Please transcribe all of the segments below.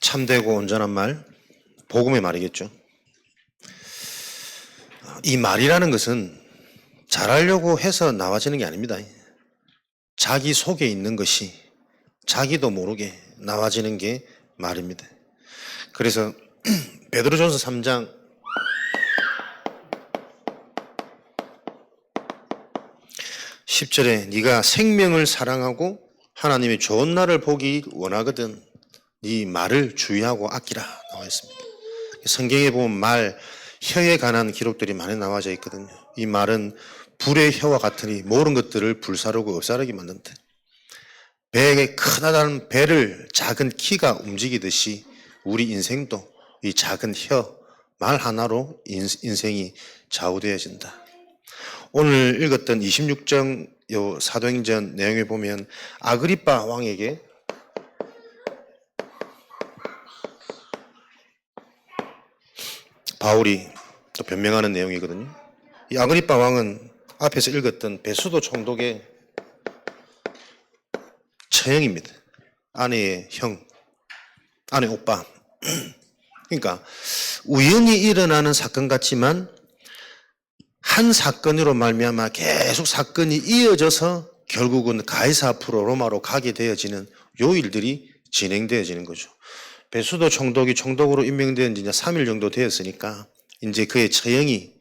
참되고 온전한 말, 복음의 말이겠죠. 이 말이라는 것은 잘하려고 해서 나와지는 게 아닙니다. 자기 속에 있는 것이 자기도 모르게 나와지는 게 말입니다. 그래서 베드로전서 3장 10절에 네가 생명을 사랑하고 하나님의 좋은 날을 보기 원하거든 네 말을 주의하고 아끼라 나와 있습니다. 성경에 보면 말, 혀에 관한 기록들이 많이 나와져 있거든요. 이 말은 불의 혀와 같으니 모든 것들을 불사르고 없사르게 만든다. 배에 크다란 배를 작은 키가 움직이듯이 우리 인생도 이 작은 혀, 말 하나로 인생이 좌우되어진다. 오늘 읽었던 26장 요 사도행전 내용에 보면 아그리빠 왕에게 바울이 또 변명하는 내용이거든요. 이 아그리빠 왕은 앞에서 읽었던 베수도 총독의 처형입니다. 아내의 형, 아내 오빠. 그러니까 우연히 일어나는 사건 같지만 한 사건으로 말미암아 계속 사건이 이어져서 결국은 가이사 앞으로 로마로 가게 되어지는 요 일들이 진행되어지는 거죠. 베수도 총독이 총독으로 임명된 지 이제 3일 정도 되었으니까 이제 그의 처형이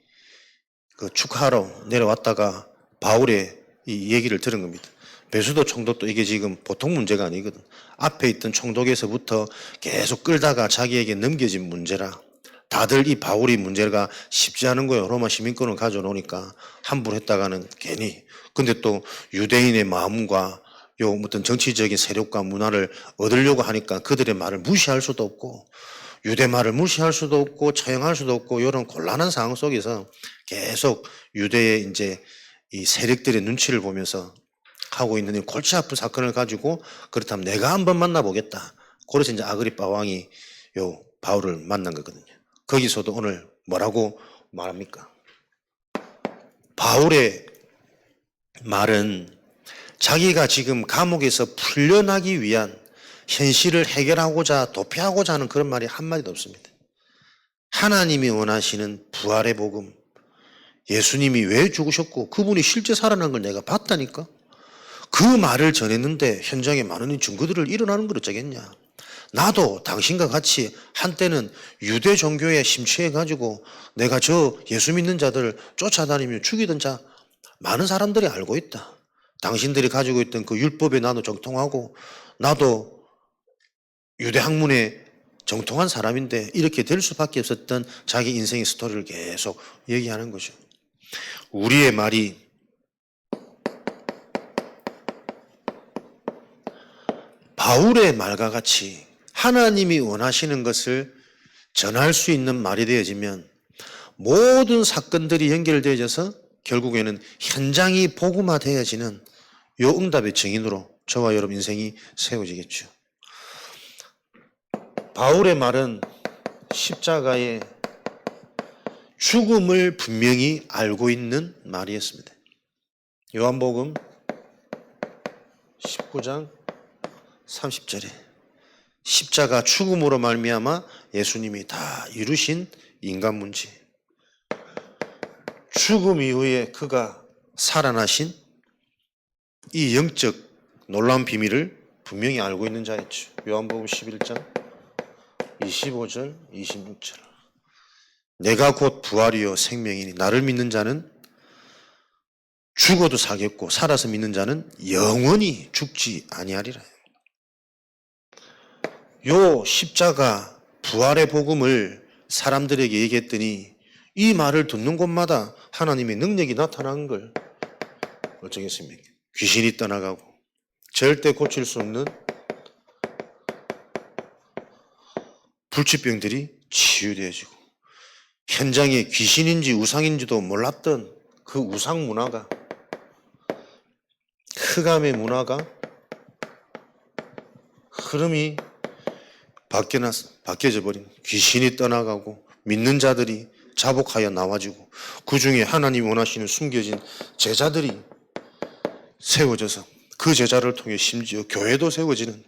그 축하하러 내려왔다가 바울의 이 얘기를 들은 겁니다. 베수도 총독도 이게 지금 보통 문제가 아니거든. 앞에 있던 총독에서부터 계속 끌다가 자기에게 넘겨진 문제라 다들 이 바울이 문제가 쉽지 않은 거예요. 로마 시민권을 가져놓으니까 함부로 했다가는 괜히. 근데 또 유대인의 마음과 요 어떤 정치적인 세력과 문화를 얻으려고 하니까 그들의 말을 무시할 수도 없고 유대 말을 무시할 수도 없고 처형할 수도 없고 이런 곤란한 상황 속에서 계속 유대의 이제 이 세력들의 눈치를 보면서 하고 있는 이 골치 아픈 사건을 가지고 그렇다면 내가 한번 만나보겠다. 그래서 이제 아그리빠 왕이 요 바울을 만난 거거든요. 거기서도 오늘 뭐라고 말합니까? 바울의 말은 자기가 지금 감옥에서 풀려나기 위한 현실을 해결하고자 도피하고자 하는 그런 말이 한마디도 없습니다. 하나님이 원하시는 부활의 복음, 예수님이 왜 죽으셨고 그분이 실제 살아난 걸 내가 봤다니까? 그 말을 전했는데 현장에 많은 증거들을 일어나는 걸 어쩌겠냐? 나도 당신과 같이 한때는 유대 종교에 심취해가지고 내가 저 예수 믿는 자들을 쫓아다니며 죽이던 자 많은 사람들이 알고 있다. 당신들이 가지고 있던 그 율법에 나도 정통하고 나도 유대 학문에 정통한 사람인데 이렇게 될 수밖에 없었던 자기 인생의 스토리를 계속 얘기하는 거죠. 우리의 말이 바울의 말과 같이 하나님이 원하시는 것을 전할 수 있는 말이 되어지면 모든 사건들이 연결되어져서 결국에는 현장이 복음화되어지는 요 응답의 증인으로 저와 여러분 인생이 세워지겠죠. 바울의 말은 십자가의 죽음을 분명히 알고 있는 말이었습니다. 요한복음 19장 30절에 십자가 죽음으로 말미암아 예수님이 다 이루신 인간 문제, 죽음 이후에 그가 살아나신 이 영적 놀라운 비밀을 분명히 알고 있는 자였죠. 요한복음 11장 25절 26절 내가 곧 부활이요 생명이니 나를 믿는 자는 죽어도 살겠고 살아서 믿는 자는 영원히 죽지 아니하리라. 요 십자가 부활의 복음을 사람들에게 얘기했더니 이 말을 듣는 곳마다 하나님의 능력이 나타난 걸 어쩌겠습니까? 귀신이 떠나가고 절대 고칠 수 없는 불치병들이 치유되어지고 현장에 귀신인지 우상인지도 몰랐던 그 우상 문화가 흑암의 문화가 흐름이 바뀌어져 버린 귀신이 떠나가고 믿는 자들이 자복하여 나와지고 그 중에 하나님 원하시는 숨겨진 제자들이 세워져서 그 제자를 통해 심지어 교회도 세워지는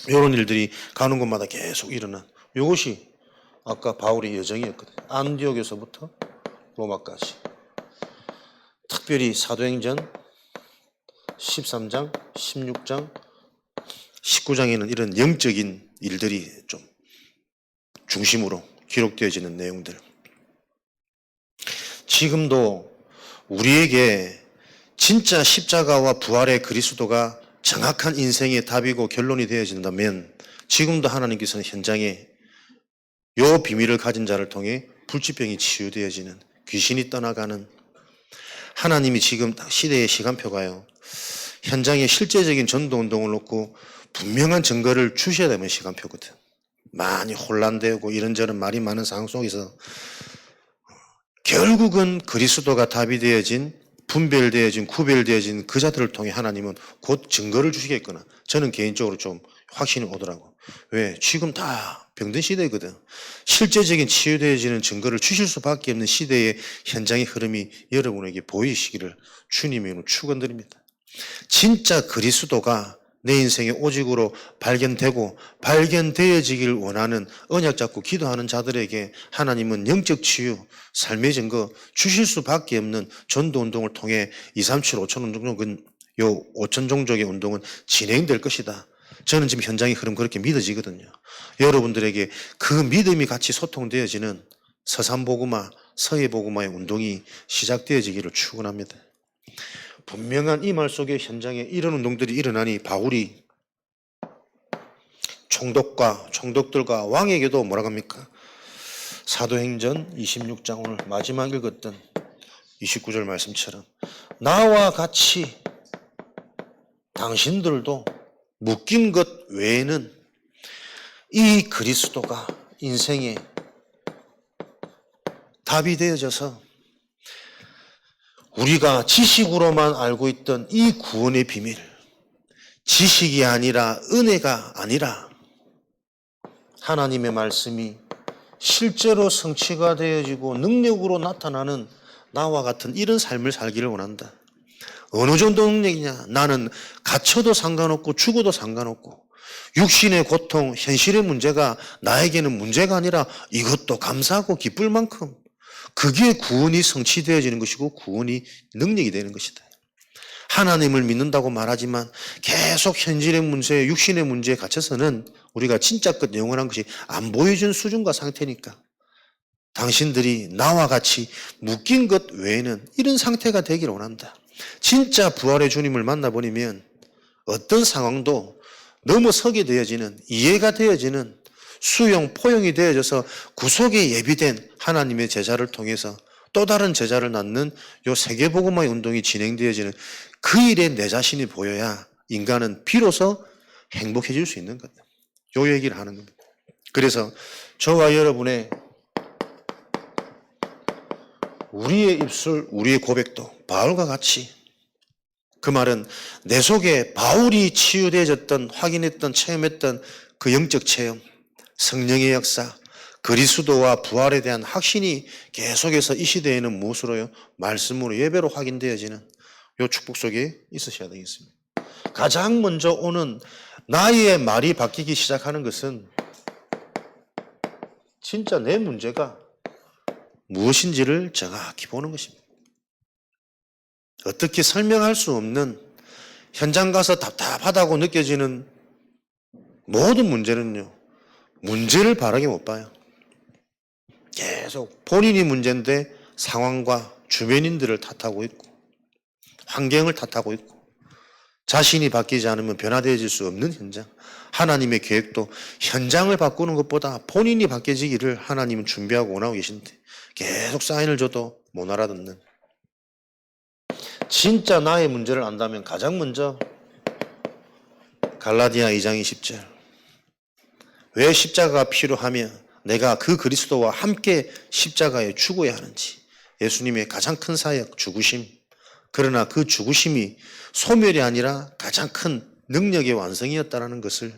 이런 일들이 가는 곳마다 계속 일어난 이것이 아까 바울의 여정이었거든요. 안디옥에서부터 로마까지. 특별히 사도행전 13장, 16장, 19장에는 이런 영적인 일들이 좀 중심으로 기록되어지는 내용들. 지금도 우리에게 진짜 십자가와 부활의 그리스도가 정확한 인생의 답이고 결론이 되어진다면 지금도 하나님께서는 현장에 요 비밀을 가진 자를 통해 불치병이 치유되어지는, 귀신이 떠나가는, 하나님이 지금 시대의 시간표가요, 현장에 실제적인 전도운동을 놓고 분명한 증거를 주셔야 되는 시간표거든. 많이 혼란되고 이런저런 말이 많은 상황 속에서 결국은 그리스도가 답이 되어진, 분별되어진, 구별되어진 그 자들을 통해 하나님은 곧 증거를 주시겠구나. 저는 개인적으로 좀 확신이 오더라고. 왜? 지금 다 병든 시대거든. 실제적인 치유되어지는 증거를 주실 수밖에 없는 시대의 현장의 흐름이 여러분에게 보이시기를 주님의 축원드립니다. 진짜 그리스도가 내 인생의 오직으로 발견되고 발견되어지길 원하는 언약 잡고 기도하는 자들에게 하나님은 영적 치유, 삶의 증거 주실 수밖에 없는 전도운동을 통해 237, 5천 운동은 요 5천 종족의 운동은 진행될 것이다. 저는 지금 현장의 흐름 그렇게 믿어지거든요. 여러분들에게 그 믿음이 같이 소통되어지는 서산복음화, 서해복음화의 운동이 시작되어지기를 축원합니다. 분명한 이 말 속에 현장에 이런 운동들이 일어나니 바울이 총독들과 왕에게도 뭐라고 합니까? 사도행전 26장 오늘 마지막 읽었던 29절 말씀처럼 나와 같이 당신들도 묶인 것 외에는 이 그리스도가 인생의 답이 되어져서 우리가 지식으로만 알고 있던 이 구원의 비밀, 지식이 아니라 은혜가 아니라 하나님의 말씀이 실제로 성취가 되어지고 능력으로 나타나는 나와 같은 이런 삶을 살기를 원한다. 어느 정도 능력이냐? 나는 갇혀도 상관없고 죽어도 상관없고 육신의 고통, 현실의 문제가 나에게는 문제가 아니라 이것도 감사하고 기쁠 만큼 그게 구원이 성취되어지는 것이고 구원이 능력이 되는 것이다. 하나님을 믿는다고 말하지만 계속 현실의 문제, 육신의 문제에 갇혀서는 우리가 진짜 끝 영원한 것이 안 보여준 수준과 상태니까 당신들이 나와 같이 묶인 것 외에는 이런 상태가 되기를 원한다. 진짜 부활의 주님을 만나버리면 어떤 상황도 넘어서게 되어지는, 이해가 되어지는, 수용, 포용이 되어져서 구속에 예비된 하나님의 제자를 통해서 또 다른 제자를 낳는 요 세계복음화의 운동이 진행되어지는 그 일에 내 자신이 보여야 인간은 비로소 행복해질 수 있는 거다. 요 얘기를 하는 겁니다. 그래서 저와 여러분의 우리의 입술, 우리의 고백도 바울과 같이, 그 말은 내 속에 바울이 치유되어졌던, 확인했던, 체험했던 그 영적 체험, 성령의 역사, 그리스도와 부활에 대한 확신이 계속해서 이 시대에는 무엇으로요? 말씀으로, 예배로 확인되어지는 이 축복 속에 있으셔야 되겠습니다. 가장 먼저 오는 나의 말이 바뀌기 시작하는 것은 진짜 내 문제가 무엇인지를 정확히 보는 것입니다. 어떻게 설명할 수 없는, 현장 가서 답답하다고 느껴지는 모든 문제는요, 문제를 바라게 못 봐요. 계속 본인이 문제인데 상황과 주변인들을 탓하고 있고 환경을 탓하고 있고 자신이 바뀌지 않으면 변화되어질 수 없는 현장. 하나님의 계획도 현장을 바꾸는 것보다 본인이 바뀌어지기를 하나님은 준비하고 원하고 계신데 계속 사인을 줘도 못 알아듣는, 진짜 나의 문제를 안다면 가장 먼저 갈라디아 2장 20절, 왜 십자가가 필요하며 내가 그 그리스도와 함께 십자가에 죽어야 하는지, 예수님의 가장 큰 사역, 죽으심, 그러나 그 죽으심이 소멸이 아니라 가장 큰 능력의 완성이었다는 것을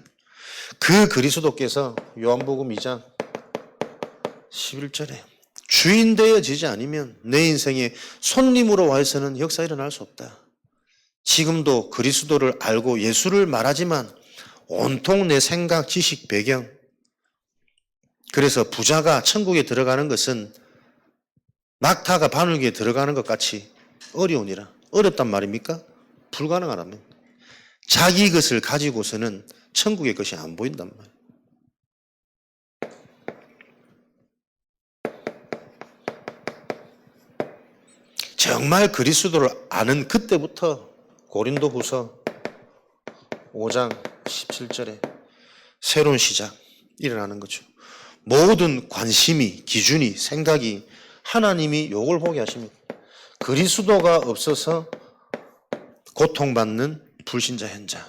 그 그리스도께서 요한복음 2장 11절에 주인 되어지지 않으면 내 인생에 손님으로 와서는 역사 일어날 수 없다. 지금도 그리스도를 알고 예수를 말하지만 온통 내 생각, 지식, 배경. 그래서 부자가 천국에 들어가는 것은 낙타가 바늘기에 들어가는 것 같이 어려우니라. 어렵단 말입니까? 불가능하다면. 자기 것을 가지고서는 천국의 것이 안 보인단 말이에요. 정말 그리스도를 아는 그때부터 고린도후서 5장 17절에 새로운 시작 일어나는 거죠. 모든 관심이, 기준이, 생각이 하나님이 욕을 보게 하십니다. 그리스도가 없어서 고통받는 불신자 현장.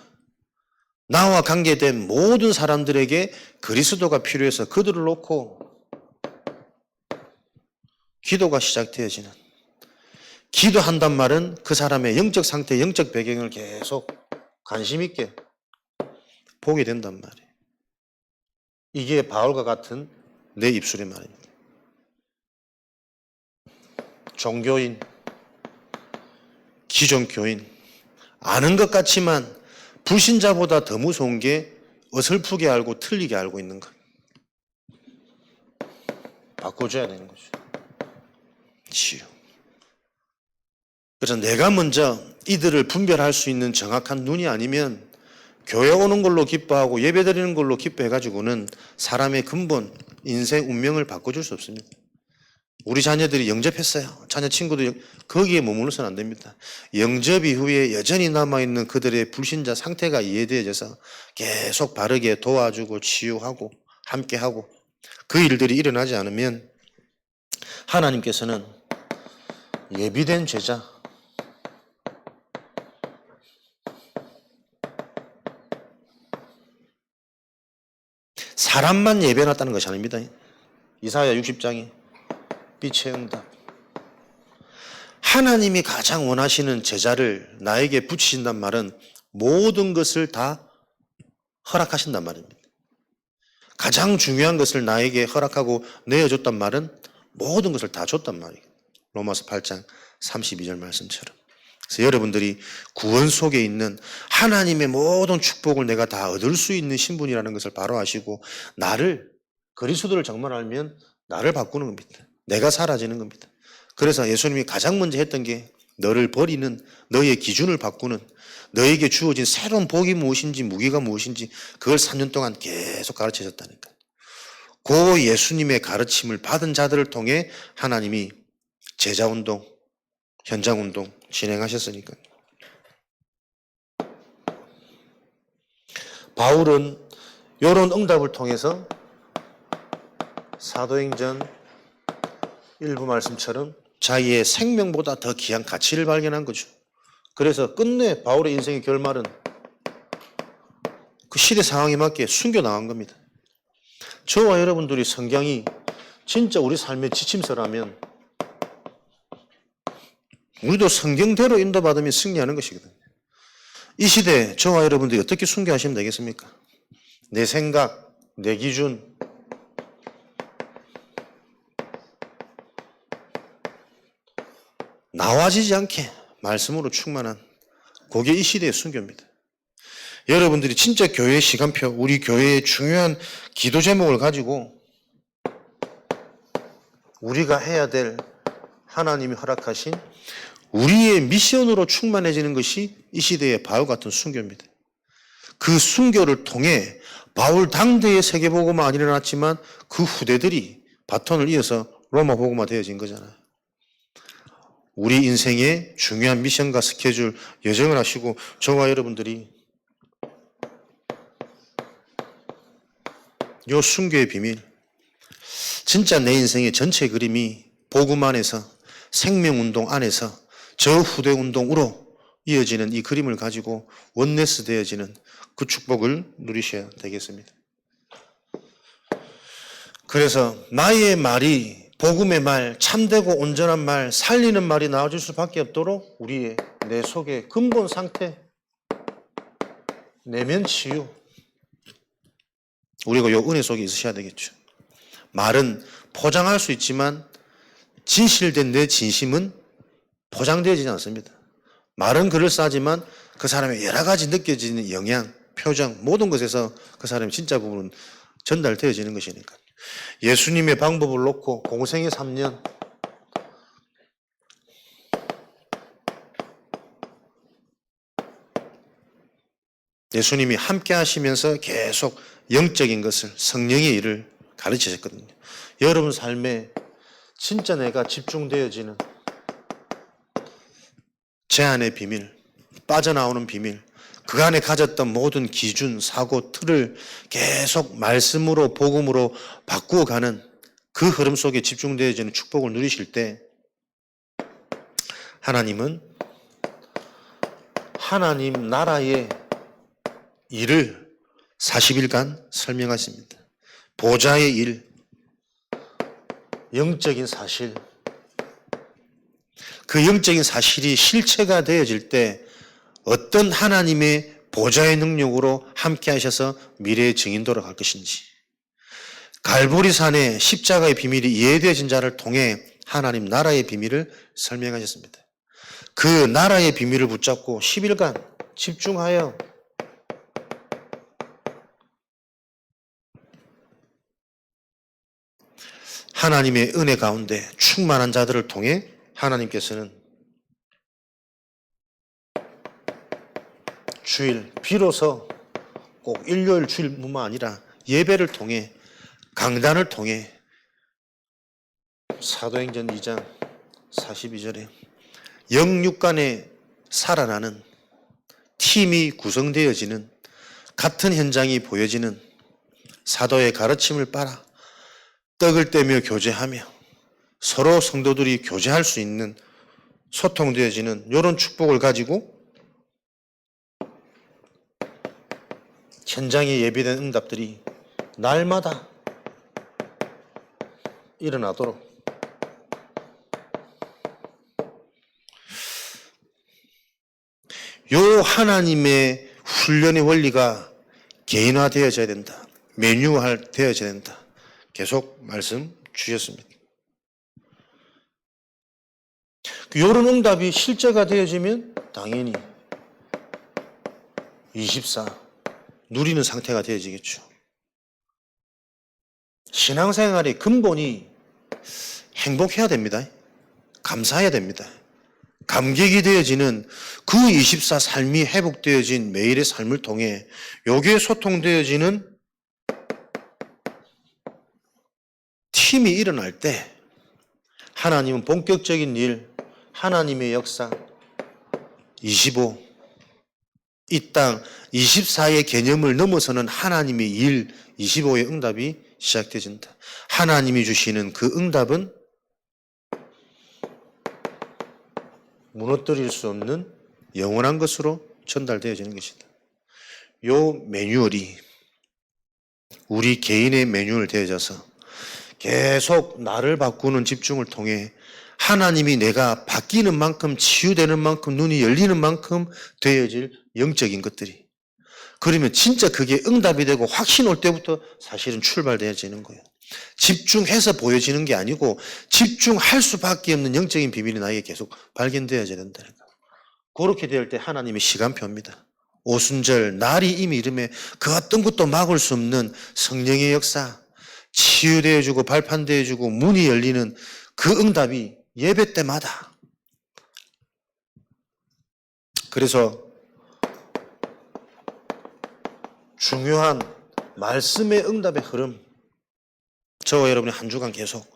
나와 관계된 모든 사람들에게 그리스도가 필요해서 그들을 놓고 기도가 시작되어지는, 기도한단 말은 그 사람의 영적 상태, 영적 배경을 계속 관심 있게 보게 된단 말이에요. 이게 바울과 같은 내 입술의 말입니다. 종교인, 기존 교인, 아는 것 같지만 불신자보다 더 무서운 게 어설프게 알고 틀리게 알고 있는 것. 바꿔줘야 되는 거죠. 치유. 그래서 내가 먼저 이들을 분별할 수 있는 정확한 눈이 아니면 교회 오는 걸로 기뻐하고 예배 드리는 걸로 기뻐해가지고는 사람의 근본, 인생 운명을 바꿔줄 수 없습니다. 우리 자녀들이 영접했어요. 자녀 친구들 거기에 머물러서는 안 됩니다. 영접 이후에 여전히 남아있는 그들의 불신자 상태가 이해되어져서 계속 바르게 도와주고 치유하고 함께하고 그 일들이 일어나지 않으면 하나님께서는 예비된 제자, 사람만 예배해놨다는 것이 아닙니다. 이사야 60장이 빛의 응답. 하나님이 가장 원하시는 제자를 나에게 붙이신단 말은 모든 것을 다 허락하신단 말입니다. 가장 중요한 것을 나에게 허락하고 내어줬단 말은 모든 것을 다 줬단 말이에요. 로마서 8장 32절 말씀처럼. 그래서 여러분들이 구원 속에 있는 하나님의 모든 축복을 내가 다 얻을 수 있는 신분이라는 것을 바로 아시고 나를, 그리스도를 정말 알면 나를 바꾸는 겁니다. 내가 사라지는 겁니다. 그래서 예수님이 가장 먼저 했던 게 너를 버리는, 너의 기준을 바꾸는, 너에게 주어진 새로운 복이 무엇인지 무기가 무엇인지 그걸 3년 동안 계속 가르치셨다니까요. 그 예수님의 가르침을 받은 자들을 통해 하나님이 제자운동, 현장운동 진행하셨으니까요. 바울은 이런 응답을 통해서 사도행전 1부 말씀처럼 자기의 생명보다 더 귀한 가치를 발견한 거죠. 그래서 끝내 바울의 인생의 결말은 그 시대 상황에 맞게 순교당한 겁니다. 저와 여러분들이 성경이 진짜 우리 삶의 지침서라면 우리도 성경대로 인도받으면 승리하는 것이거든요. 이 시대에 저와 여러분들이 어떻게 순교하시면 되겠습니까? 내 생각, 내 기준, 나와지지 않게 말씀으로 충만한 그게 이 시대의 순교입니다. 여러분들이 진짜 교회의 시간표, 우리 교회의 중요한 기도 제목을 가지고 우리가 해야 될 하나님이 허락하신 우리의 미션으로 충만해지는 것이 이 시대의 바울 같은 순교입니다. 그 순교를 통해 바울 당대의 세계복음화 안 일어났지만 그 후대들이 바톤을 이어서 로마 복음화 되어진 거잖아요. 우리 인생의 중요한 미션과 스케줄 예정을 하시고 저와 여러분들이 요 순교의 비밀, 진짜 내 인생의 전체 그림이 복음 안에서, 생명운동 안에서 저 후대운동으로 이어지는 이 그림을 가지고 원네스 되어지는 그 축복을 누리셔야 되겠습니다. 그래서 나의 말이 복음의 말, 참되고 온전한 말, 살리는 말이 나와줄 수밖에 없도록 우리의 내 속의 근본 상태, 내면 치유, 우리가 이 은혜 속에 있으셔야 되겠죠. 말은 포장할 수 있지만 진실된 내 진심은 포장되어지지 않습니다. 말은 그럴싸하지만 그 사람의 여러 가지 느껴지는 영향, 표정, 모든 것에서 그 사람의 진짜 부분은 전달되어지는 것이니까. 예수님의 방법을 놓고 공생의 3년, 예수님이 함께 하시면서 계속 영적인 것을, 성령의 일을 가르치셨거든요. 여러분 삶에 진짜 내가 집중되어지는 제한의 비밀, 빠져나오는 비밀, 그 안에 가졌던 모든 기준, 사고, 틀을 계속 말씀으로, 복음으로 바꾸어가는 그 흐름 속에 집중되어지는 축복을 누리실 때 하나님은 하나님 나라의 일을 40일간 설명하십니다. 보좌의 일, 영적인 사실, 그 영적인 사실이 실체가 되어질 때 어떤 하나님의 보좌의 능력으로 함께 하셔서 미래의 증인도로 갈 것인지, 갈보리산의 십자가의 비밀이 이해되어진 자를 통해 하나님 나라의 비밀을 설명하셨습니다. 그 나라의 비밀을 붙잡고 10일간 집중하여 하나님의 은혜 가운데 충만한 자들을 통해 하나님께서는 주일, 비로소 꼭 일요일 주일뿐만 아니라 예배를 통해, 강단을 통해 사도행전 2장 42절에 영육간에 살아나는 팀이 구성되어지는, 같은 현장이 보여지는, 사도의 가르침을 따라 떡을 떼며 교제하며 서로 성도들이 교제할 수 있는, 소통되어지는 이런 축복을 가지고 현장에 예비된 응답들이 날마다 일어나도록 요 하나님의 훈련의 원리가 개인화되어져야 된다. 매뉴화되어져야 된다. 계속 말씀 주셨습니다. 이런 응답이 실제가 되어지면 당연히 24 누리는 상태가 되어지겠죠. 신앙생활의 근본이 행복해야 됩니다. 감사해야 됩니다. 감격이 되어지는 그 24 삶이 회복되어진 매일의 삶을 통해 여기에 소통되어지는 팀이 일어날 때 하나님은 본격적인 일, 하나님의 역사, 25, 이 땅 24의 개념을 넘어서는 하나님의 일, 25의 응답이 시작되어진다. 하나님이 주시는 그 응답은 무너뜨릴 수 없는 영원한 것으로 전달되어지는 것이다. 요 매뉴얼이 우리 개인의 매뉴얼 되어져서 계속 나를 바꾸는 집중을 통해 하나님이 내가 바뀌는 만큼, 치유되는 만큼, 눈이 열리는 만큼 되어질 영적인 것들이, 그러면 진짜 그게 응답이 되고 확신 올 때부터 사실은 출발되어지는 거예요. 집중해서 보여지는 게 아니고 집중할 수밖에 없는 영적인 비밀이 나에게 계속 발견되어져야 된다. 그렇게 될 때 하나님의 시간표입니다. 오순절 날이 이미 이름에 그 어떤 것도 막을 수 없는 성령의 역사, 치유되어주고 발판되어주고 문이 열리는 그 응답이 예배 때마다. 그래서 중요한 말씀의 응답의 흐름, 저와 여러분이 한 주간 계속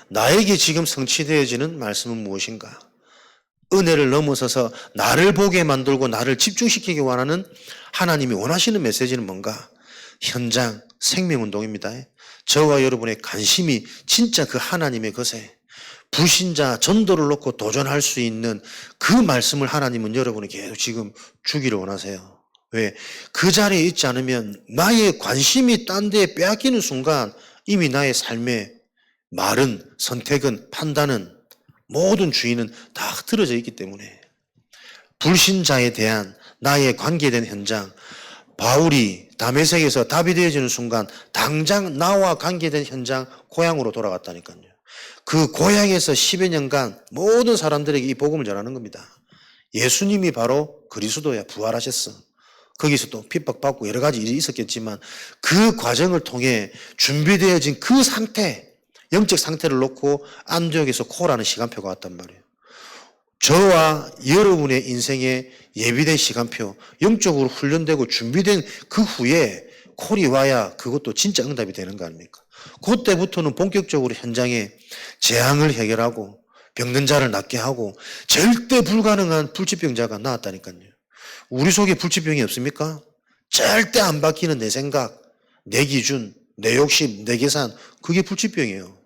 나에게 지금 성취되어지는 말씀은 무엇인가? 은혜를 넘어서서 나를 보게 만들고 나를 집중시키기 원하는 하나님이 원하시는 메시지는 뭔가? 현장, 생명운동입니다. 저와 여러분의 관심이 진짜 그 하나님의 것에 불신자 전도를 놓고 도전할 수 있는 그 말씀을 하나님은 여러분에게 계속 지금 주기를 원하세요. 왜? 그 자리에 있지 않으면 나의 관심이 딴 데에 빼앗기는 순간 이미 나의 삶의 말은, 선택은, 판단은, 모든 주인은 다 흐트러져 있기 때문에 불신자에 대한 나의 관계된 현장, 바울이 다메섹에서 답이 되어지는 순간 당장 나와 관계된 현장 고향으로 돌아갔다니까요. 그 고향에서 10여 년간 모든 사람들에게 이 복음을 전하는 겁니다. 예수님이 바로 그리스도야, 부활하셨어. 거기서 또 핍박받고 여러 가지 일이 있었겠지만 그 과정을 통해 준비되어진 그 상태, 영적 상태를 놓고 안디옥에서 콜하는 시간표가 왔단 말이에요. 저와 여러분의 인생에 예비된 시간표, 영적으로 훈련되고 준비된 그 후에 콜이 와야 그것도 진짜 응답이 되는 거 아닙니까? 그때부터는 본격적으로 현장에 재앙을 해결하고 병든 자를 낫게 하고 절대 불가능한 불치병자가 나왔다니까요. 우리 속에 불치병이 없습니까? 절대 안 바뀌는 내 생각, 내 기준, 내 욕심, 내 계산, 그게 불치병이에요.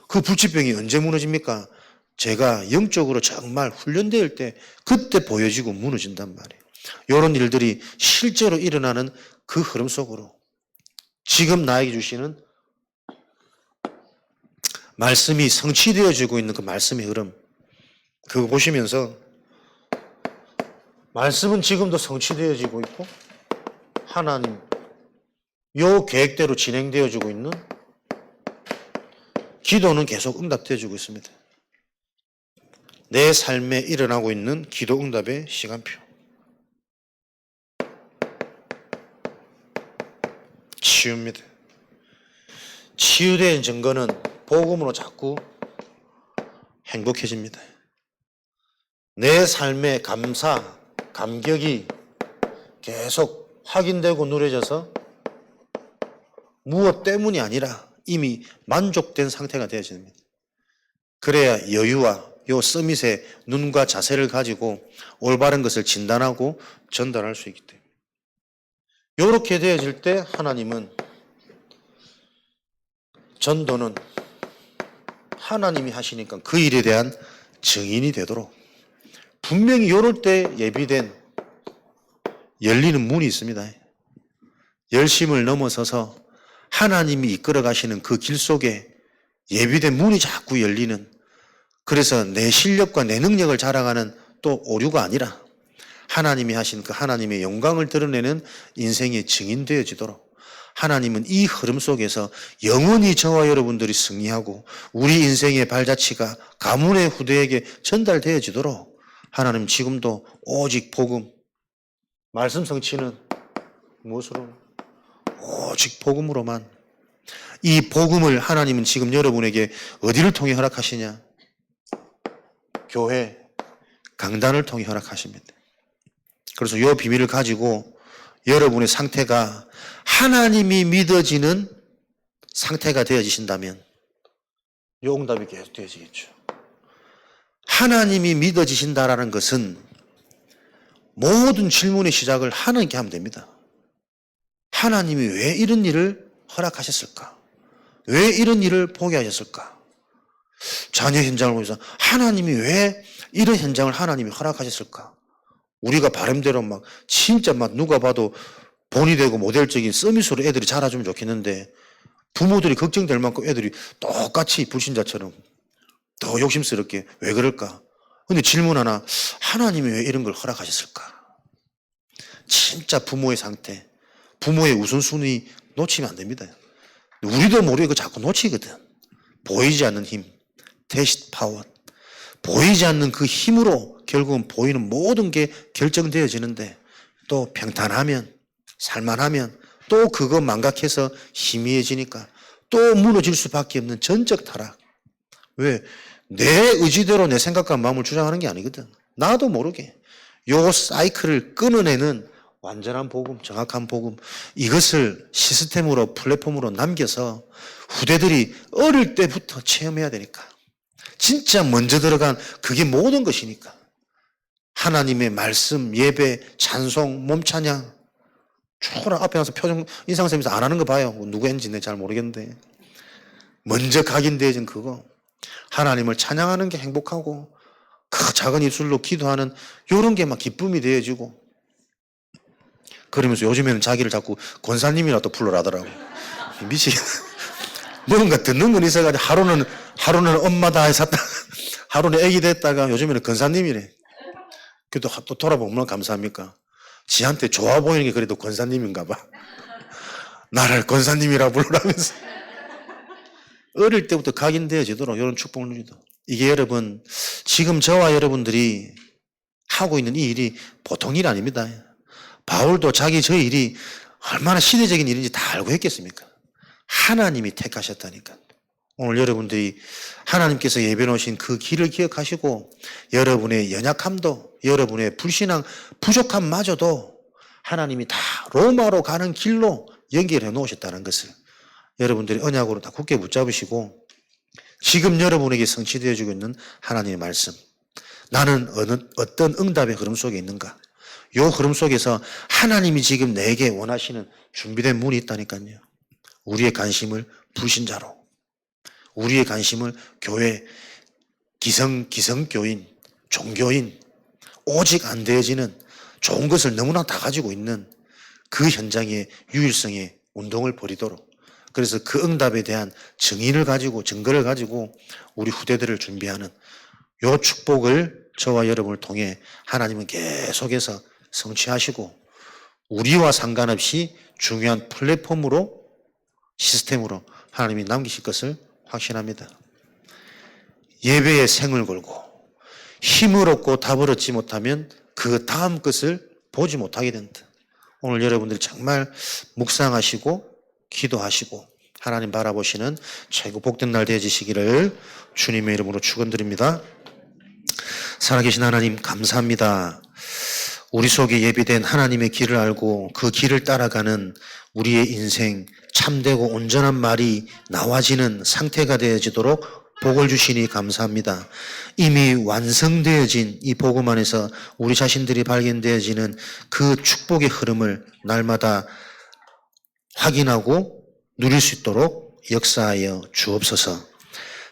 그 불치병이 언제 무너집니까? 제가 영적으로 정말 훈련될 때 그때 보여지고 무너진단 말이에요. 이런 일들이 실제로 일어나는 그 흐름 속으로 지금 나에게 주시는 말씀이 성취되어지고 있는 그 말씀의 흐름, 그거 보시면서 말씀은 지금도 성취되어지고 있고 하나님 요 계획대로 진행되어지고 있는, 기도는 계속 응답되어지고 있습니다. 내 삶에 일어나고 있는 기도 응답의 시간표. 치유입니다. 치유된 증거는 복음으로 자꾸 행복해집니다. 내 삶의 감사, 감격이 계속 확인되고 누려져서 무엇 때문이 아니라 이미 만족된 상태가 되어집니다. 그래야 여유와 요 서밋의 눈과 자세를 가지고 올바른 것을 진단하고 전달할 수 있기 때문에, 이렇게 되어질 때 하나님은, 전도는 하나님이 하시니까 그 일에 대한 증인이 되도록 분명히 이럴 때 예비된 열리는 문이 있습니다. 열심을 넘어서서 하나님이 이끌어 가시는 그 길 속에 예비된 문이 자꾸 열리는, 그래서 내 실력과 내 능력을 자랑하는 또 오류가 아니라 하나님이 하신 그 하나님의 영광을 드러내는 인생의 증인 되어지도록 하나님은 이 흐름 속에서 영원히 저와 여러분들이 승리하고 우리 인생의 발자취가 가문의 후대에게 전달되어지도록 하나님 지금도 오직 복음, 말씀 성취는 무엇으로? 오직 복음으로만. 이 복음을 하나님은 지금 여러분에게 어디를 통해 허락하시냐? 교회, 강단을 통해 허락하십니다. 그래서 이 비밀을 가지고 여러분의 상태가 하나님이 믿어지는 상태가 되어지신다면 이 응답이 계속 되어지겠죠. 하나님이 믿어지신다라는 것은 모든 질문의 시작을 하나님께 하면 됩니다. 하나님이 왜 이런 일을 허락하셨을까? 왜 이런 일을 보게 하셨을까? 자녀 현장을 보면서 하나님이 왜 이런 현장을 하나님이 허락하셨을까? 우리가 바람대로 막 진짜 막 누가 봐도 본이 되고 모델적인 서밋으로 애들이 자라주면 좋겠는데 부모들이 걱정될 만큼 애들이 똑같이 불신자처럼 더 욕심스럽게 왜 그럴까? 근데 질문 하나, 하나님이 왜 이런 걸 허락하셨을까? 진짜 부모의 상태, 부모의 우선순위 놓치면 안 됩니다. 우리도 모르게 그거 자꾸 놓치거든. 보이지 않는 힘, 테스트 파워. 보이지 않는 그 힘으로 결국은 보이는 모든 게 결정되어지는데 또 평탄하면, 살만하면 또 그거 망각해서 희미해지니까 또 무너질 수밖에 없는 전적 타락. 왜? 내 의지대로 내 생각과 마음을 주장하는 게 아니거든. 나도 모르게. 요 사이클을 끊어내는 완전한 복음, 정확한 복음, 이것을 시스템으로, 플랫폼으로 남겨서 후대들이 어릴 때부터 체험해야 되니까. 진짜 먼저 들어간 그게 모든 것이니까. 하나님의 말씀, 예배, 찬송, 몸찬양. 초라 앞에 나서 표정, 인상 쓰면서 안 하는 거 봐요. 누구 했는지 내가 잘 모르겠는데. 먼저 각인되어진 그거. 하나님을 찬양하는 게 행복하고 그 작은 입술로 기도하는 이런 게 막 기쁨이 되어지고, 그러면서 요즘에는 자기를 자꾸 권사님이라도 불러라더라고. 미치겠네. 뭔가 듣는 건 있어가지고 하루는 엄마다 했었다. 하루는 애기 됐다가 요즘에는 권사님이래. 그래도 또 돌아보면 얼마나 감사합니까? 지한테 좋아 보이는 게 그래도 권사님인가 봐. 나를 권사님이라 부르라면서. 어릴 때부터 각인되어지도록 이런 축복을 누리도록. 이게 여러분, 지금 저와 여러분들이 하고 있는 이 일이 보통 일 아닙니다. 바울도 자기 저 일이 얼마나 시대적인 일인지 다 알고 했겠습니까? 하나님이 택하셨다니까. 오늘 여러분들이 하나님께서 예배 놓으신 그 길을 기억하시고 여러분의 연약함도 여러분의 불신앙 부족함마저도 하나님이 다 로마로 가는 길로 연결해 놓으셨다는 것을 여러분들이 언약으로 다 굳게 붙잡으시고 지금 여러분에게 성취되어지고 있는 하나님의 말씀, 나는 어떤 응답의 흐름 속에 있는가? 이 흐름 속에서 하나님이 지금 내게 원하시는 준비된 문이 있다니까요. 우리의 관심을 불신자로, 우리의 관심을 교회, 기성교인, 종교인, 오직 안 되어지는 좋은 것을 너무나 다 가지고 있는 그 현장의 유일성의 운동을 벌이도록, 그래서 그 응답에 대한 증인을 가지고, 증거를 가지고 우리 후대들을 준비하는 요 축복을 저와 여러분을 통해 하나님은 계속해서 성취하시고 우리와 상관없이 중요한 플랫폼으로, 시스템으로 하나님이 남기실 것을 확신합니다. 예배에 생을 걸고 힘을 얻고 답을 얻지 못하면 그 다음 것을 보지 못하게 된다. 오늘 여러분들이 정말 묵상하시고 기도하시고 하나님 바라보시는 최고 복된 날 되어지시기를 주님의 이름으로 축원드립니다. 살아계신 하나님 감사합니다. 우리 속에 예비된 하나님의 길을 알고 그 길을 따라가는 우리의 인생 참되고 온전한 말이 나와지는 상태가 되어지도록 복을 주시니 감사합니다. 이미 완성되어진 이 복음 안에서 우리 자신들이 발견되어지는 그 축복의 흐름을 날마다 확인하고 누릴 수 있도록 역사하여 주옵소서.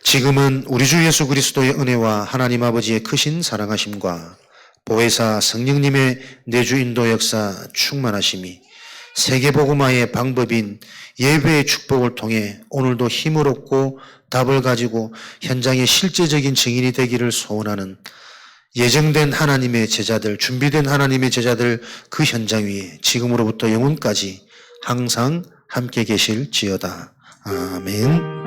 지금은 우리 주 예수 그리스도의 은혜와 하나님 아버지의 크신 사랑하심과 보혜사 성령님의 내주 인도 역사 충만하심이 세계복음화의 방법인 예배의 축복을 통해 오늘도 힘을 얻고 답을 가지고 현장의 실제적인 증인이 되기를 소원하는 예정된 하나님의 제자들, 준비된 하나님의 제자들 그 현장 위에 지금으로부터 영원까지 항상 함께 계실지어다. 아멘.